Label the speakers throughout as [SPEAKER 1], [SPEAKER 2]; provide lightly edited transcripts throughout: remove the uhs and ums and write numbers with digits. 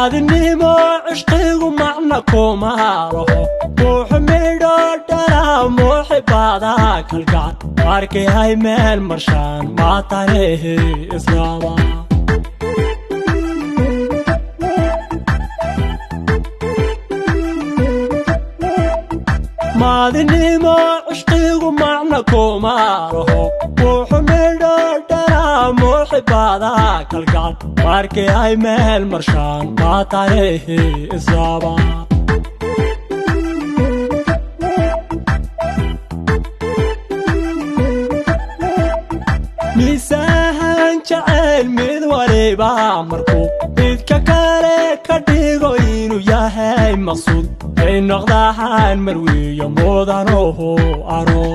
[SPEAKER 1] مادني ما عشقي ومعناكم معروف وحميدو دلا محبادك القعد ماركي هاي مال مرشان ما تاريه إسلامه مادني ما عشقي ومعناكم معروف وحميدو دلا محبادك القعد ماركي هاي مال مرشان ما تاريه إسلامه miisaan jacayl mid waliba markuu midka kale ka dhigo inuu yahay maqsuud ay noqdaan marwiyo mudanoho aro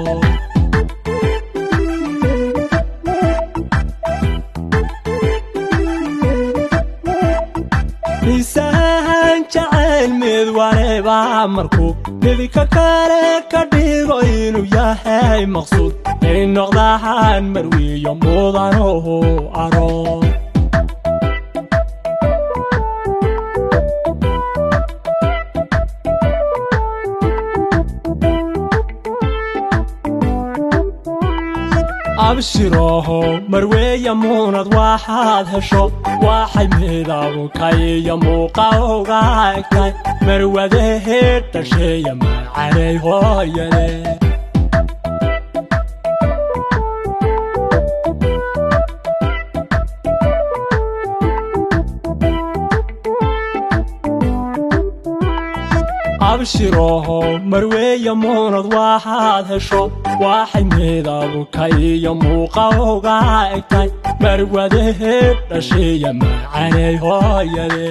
[SPEAKER 1] miisaan jacayl mid waliba markuu midka kale ka dhigo inuu yahay maqsuud ay noqdaan marwiyo mudanoho aro abshiroho marweya munad waxaad hesho waxay midaabu kaiyo muuqawga egtay marwadeheed dhasheeya macanay hooyade abshiroho marweya munad waxaad hesho waxay midaabu kaiyo muuqawga egtay marwadeheed dhasheeya macanay hooyade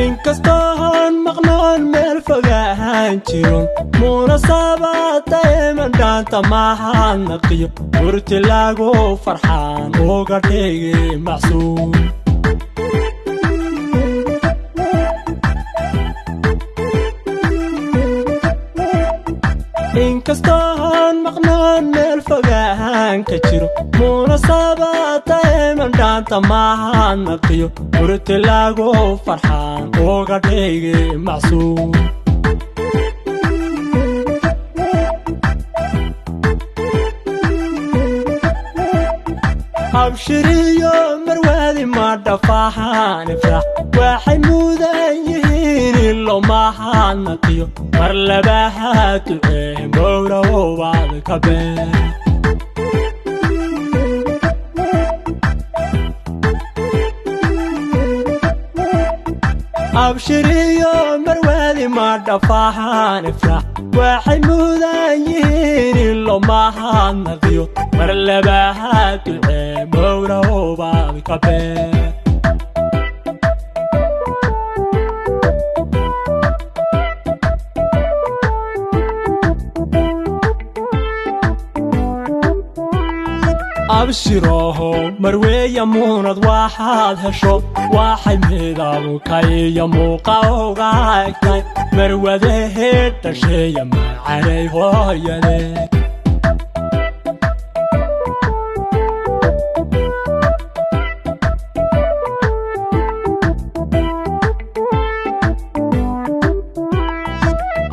[SPEAKER 1] inkastoon maqnoon meel fogahaan jiron munaasabada iman dhaanta mahadnaqiyo hurti lagu farxaan uga dhigi macsuum inkastoon maqnoon meel fogahaan ka jiro munaasabada iman dhaanta mahadnaqiyo hurti lagu farxaan uga dhigi macsuum abshiriyo marwadi ma dhafahaan ifrax waxay mudan yihiin ilo mahadnaqiyo mar labaad ducee mowrawaad ka been abshiriyo marwadi ma dhafahaan ifrax waxay mudan yihiin ilo mahadnaqiyo mar labaad ducee mowrawaad ka been abshiroho marweya munad waxaad hesho waxay midaabu kaiyo muuqawga egtay marwadeheed dhasheeya macanay hooyade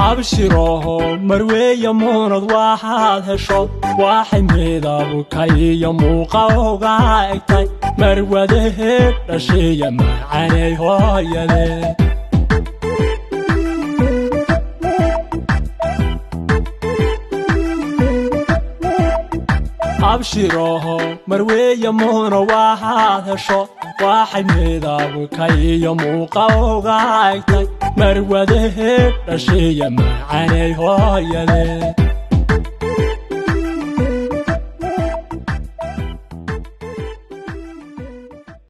[SPEAKER 1] abshiroho marweya munad waxaad hesho waxay midaabu kaiyo muuqawga egtay marwadeheed dhasheeya macanay hooyade abshiroho marweya munad waxaad hesho waxay midaabu kaiyo muuqawga egtay marwadeheed dhasheeya macanay hooyade